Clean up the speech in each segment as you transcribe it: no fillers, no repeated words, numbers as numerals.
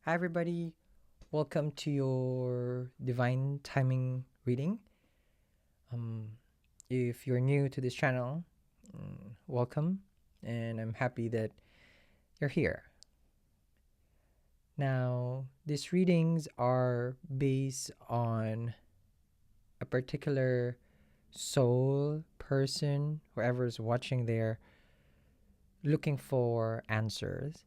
Hi, everybody. Welcome to your divine timing reading. Um, if you're new to this channel, welcome, and I'm happy that you're here. Now, these readings are based on a particular soul person, whoever's watching there, looking for answers.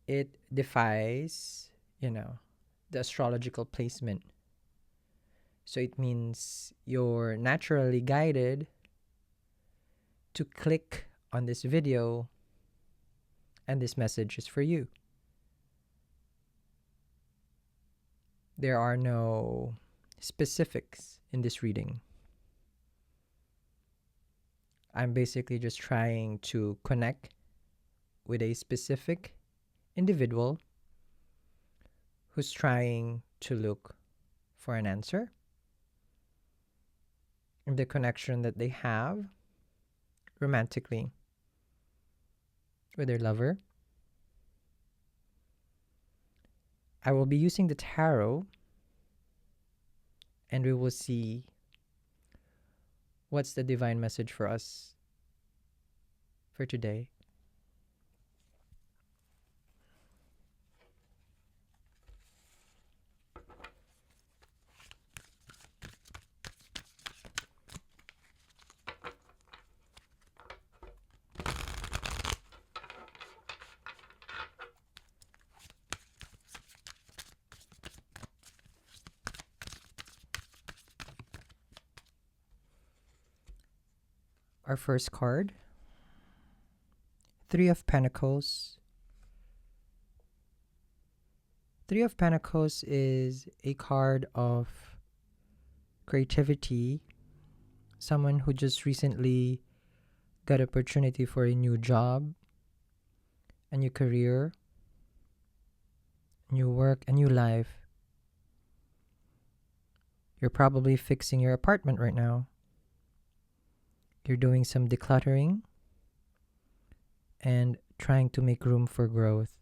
It defies, the astrological placement. So it means you're naturally guided to click on this video, and this message is for you. There are no specifics in this reading. I'm basically just trying to connect with a specific individual who's trying to look for an answer. And the connection that they have romantically with their lover. I will be using the tarot, and we will see what's the divine message for us for today. Our first card, Three of Pentacles. Three of Pentacles is a card of creativity, someone who just recently got opportunity for a new job, a new career, new work, a new life. You're probably fixing your apartment right now. You're doing some decluttering and trying to make room for growth.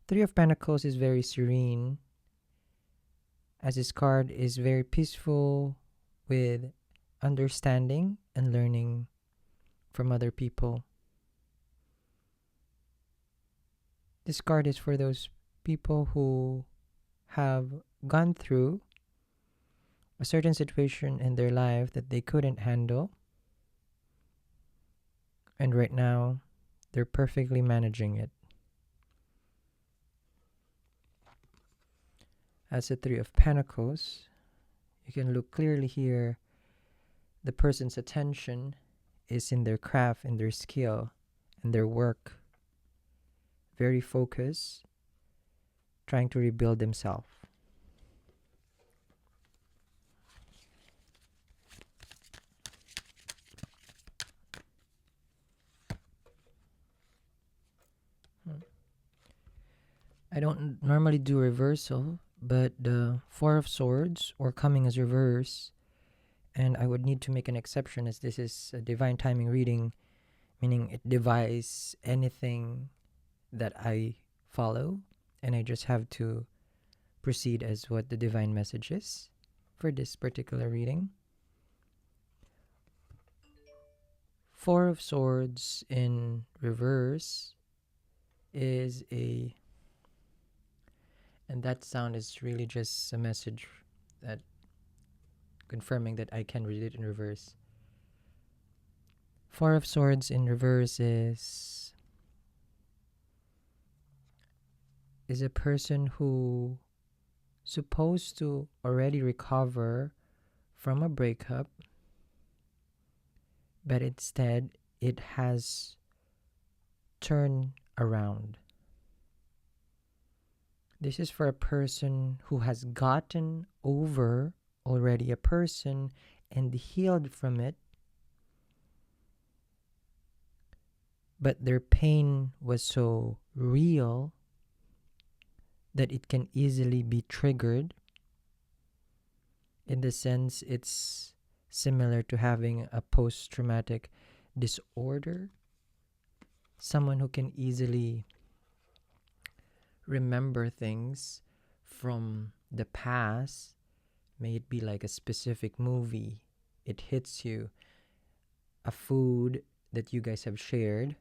Three of Pentacles is very serene, as this card is very peaceful with understanding and learning from other people. This card is for those people who have gone through a certain situation in their life that they couldn't handle, and right now they're perfectly managing it. As a Three of Pentacles, you can look clearly here. The person's attention is in their craft, in their skill, in their work. Very focused, trying to rebuild themselves. I don't normally do reversal, but the Four of Swords or coming as reverse, and I would need to make an exception as this is a divine timing reading, meaning it defies anything that I follow, and I just have to proceed as what the divine message is for this particular reading. Four of Swords in reverse is and that sound is really just a message that confirming that I can read it in reverse. Four of Swords in reverse is a person who supposed to already recover from a breakup, but instead it has turned around. This is for a person who has gotten over already a person and healed from it, but their pain was so real that it can easily be triggered. In the sense, it's similar to having a post-traumatic disorder. someone who can easily remember things from the past. May it be like a specific movie, it hits you, a food that you guys have shared,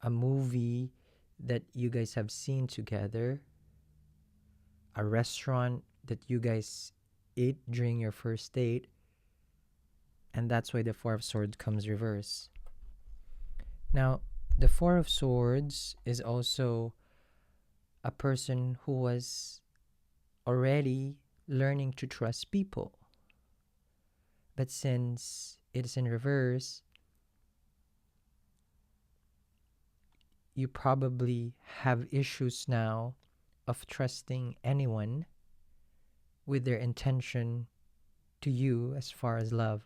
a movie that you guys have seen together, a restaurant that you guys ate during your first date, and that's why the Four of Swords comes reverse. Now, the Four of Swords is also a person who was already learning to trust people. But since it is in reverse, you probably have issues now of trusting anyone with their intention to you as far as love.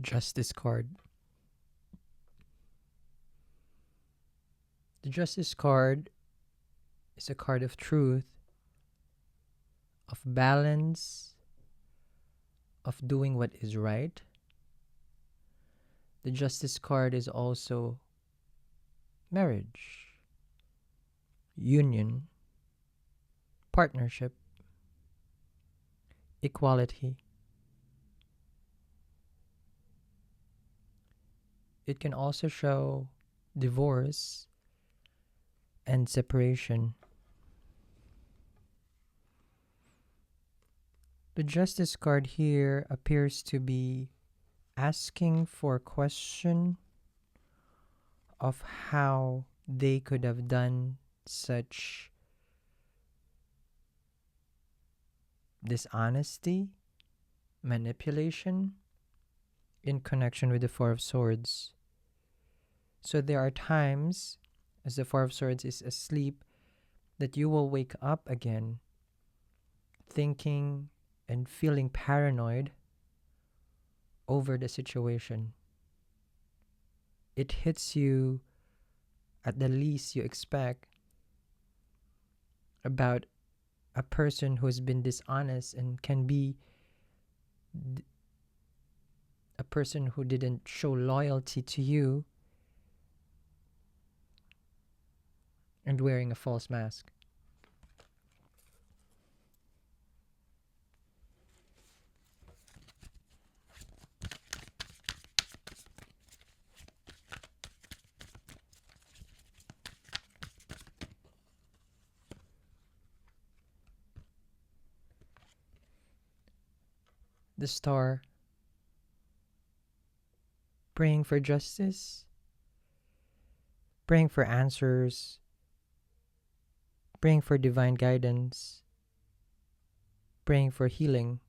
Justice card. The Justice card is a card of truth, of balance, of doing what is right. The Justice card is also marriage, union, partnership, equality. It can also show divorce and separation. The Justice card here appears to be asking for a question of how they could have done such dishonesty, manipulation in connection with the Four of Swords. So there are times, as the Four of Swords is asleep, that you will wake up again thinking and feeling paranoid over the situation. It hits you at the least you expect about a person who has been dishonest and can be a person who didn't show loyalty to you and wearing a false mask. The Star, praying for justice, praying for answers, praying for divine guidance, praying for healing.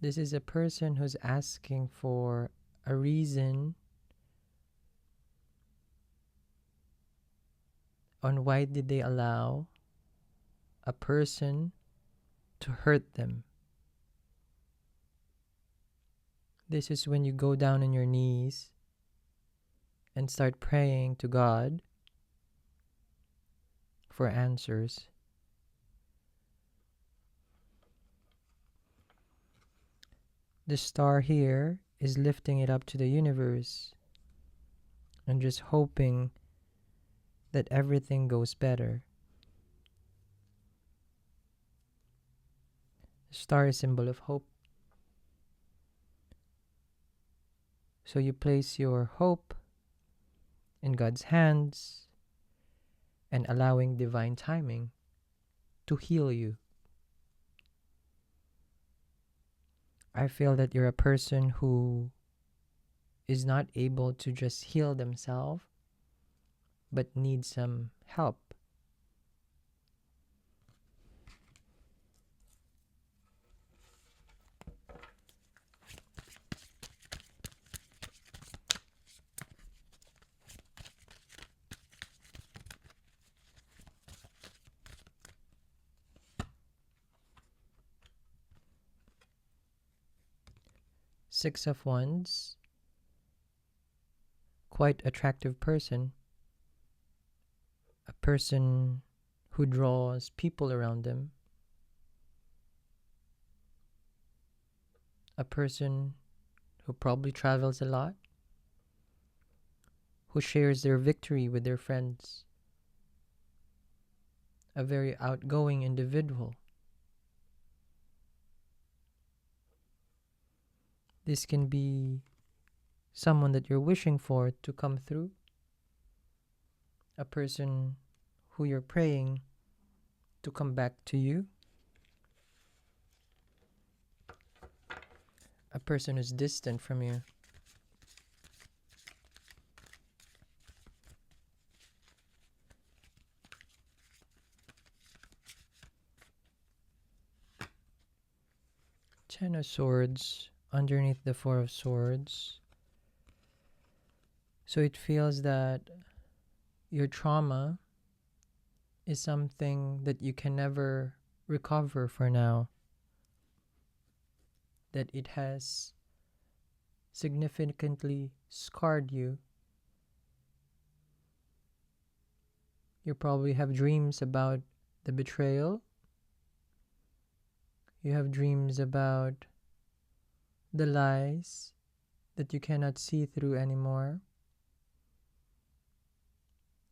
This is a person who's asking for a reason on why did they allow a person to hurt them. This is when you go down on your knees and start praying to God for answers. The Star here is lifting it up to the universe and just hoping that everything goes better. The Star is a symbol of hope. So you place your hope in God's hands and allowing divine timing to heal you. I feel that you're a person who is not able to just heal themselves, but needs some help. Six of Wands, quite attractive person, a person who draws people around them, a person who probably travels a lot, who shares their victory with their friends, a very outgoing individual. This can be someone that you're wishing for to come through, a person who you're praying to come back to you, a person who's distant from you. Ten of Swords underneath the Four of Swords. So it feels that your trauma is something that you can never recover for now. That it has significantly scarred you. You probably have dreams about the betrayal. You have dreams about the lies that you cannot see through anymore.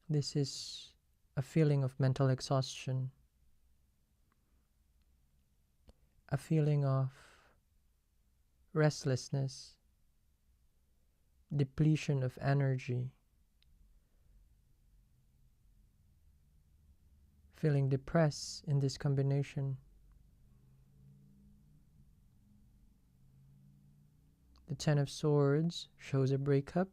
This is a feeling of mental exhaustion, a feeling of restlessness, depletion of energy, feeling depressed in this combination. The Ten of Swords shows a breakup.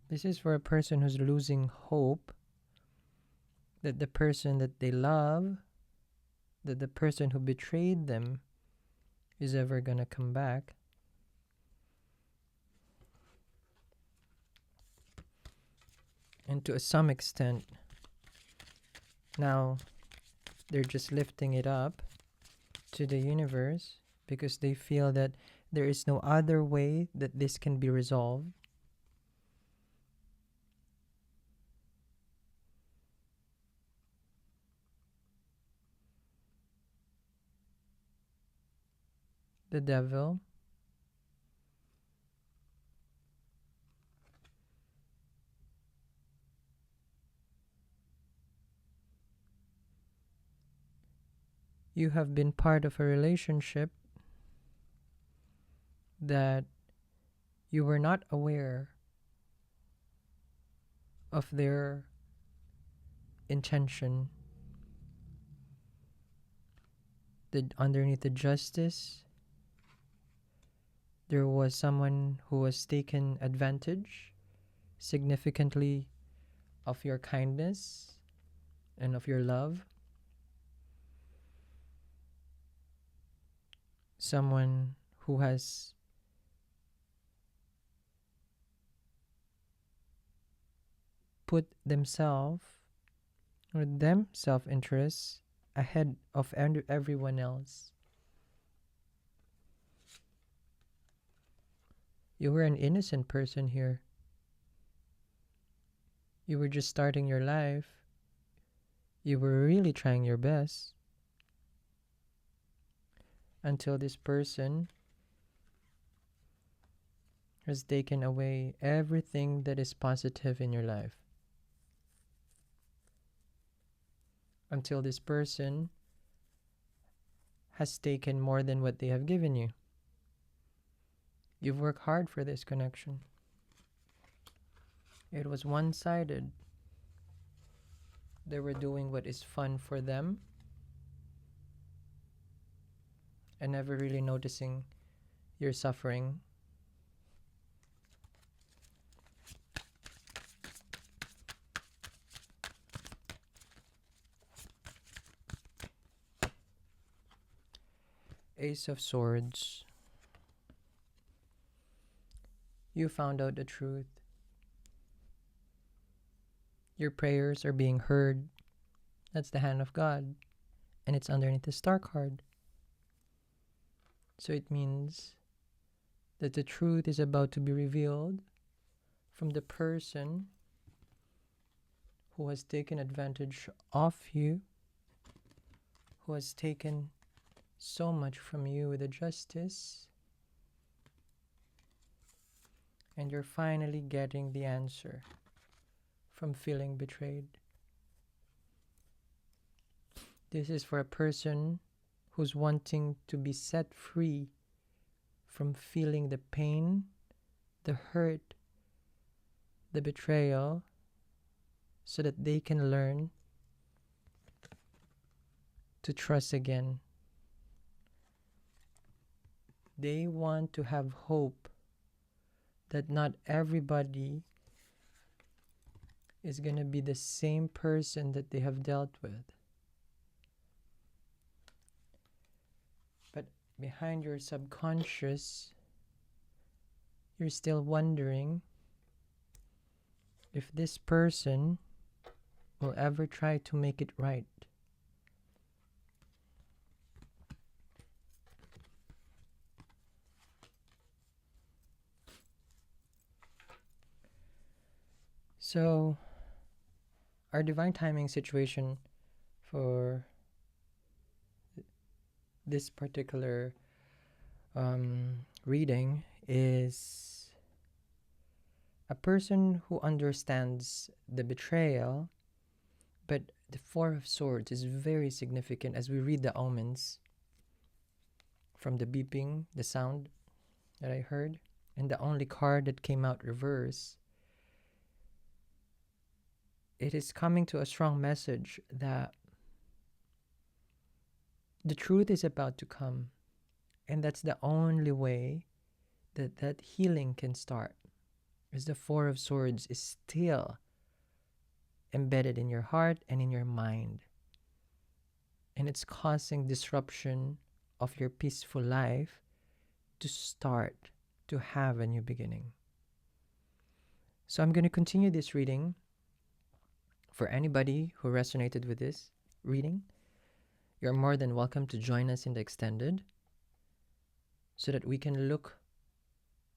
This is for a person who's losing hope that the person that they love, that the person who betrayed them is ever gonna come back. And to some extent, now they're just lifting it up to the universe because they feel that there is no other way that this can be resolved. The Devil. You have been part of a relationship that you were not aware of their intention. Underneath the Justice, there was someone who was taken advantage significantly of your kindness and of your love. Someone who has put themselves or them self-interest ahead of everyone else. You were an innocent person here. You were just starting your life. You were really trying your best until this person has taken away everything that is positive in your life. Until this person has taken more than what they have given you. You've worked hard for this connection. It was one-sided. They were doing what is fun for them and never really noticing your suffering. Ace of Swords. You found out the truth. Your prayers are being heard. That's the hand of God. and it's underneath the star card. So it means that the truth is about to be revealed from the person who has taken advantage of you, who has taken so much from you with the justice, and you're finally getting the answer from feeling betrayed. This is for a person who's wanting to be set free from feeling the pain, the hurt, the betrayal, so that they can learn to trust again. They want to have hope that not everybody is going to be the same person that they have dealt with. But behind your subconscious, you're still wondering if this person will ever try to make it right. So, our divine timing situation for this particular reading is a person who understands the betrayal, but the Four of Swords is very significant as we read the omens from the beeping, the sound that I heard, and the only card that came out reverse. It is coming to a strong message that the truth is about to come, and that's the only way that that healing can start, is the Four of Swords is still embedded in your heart and in your mind, and it's causing disruption of your peaceful life to start to have a new beginning. So I'm going to continue this reading. For anybody who resonated with this reading, you're more than welcome to join us in the extended so that we can look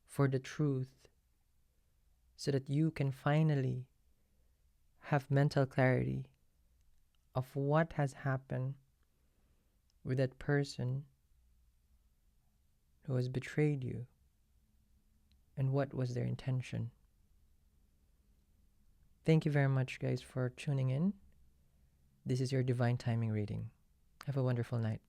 for the truth, so that you can finally have mental clarity of what has happened with that person who has betrayed you and what was their intention. Thank you very much, guys, for tuning in. This is your divine timing reading. Have a wonderful night.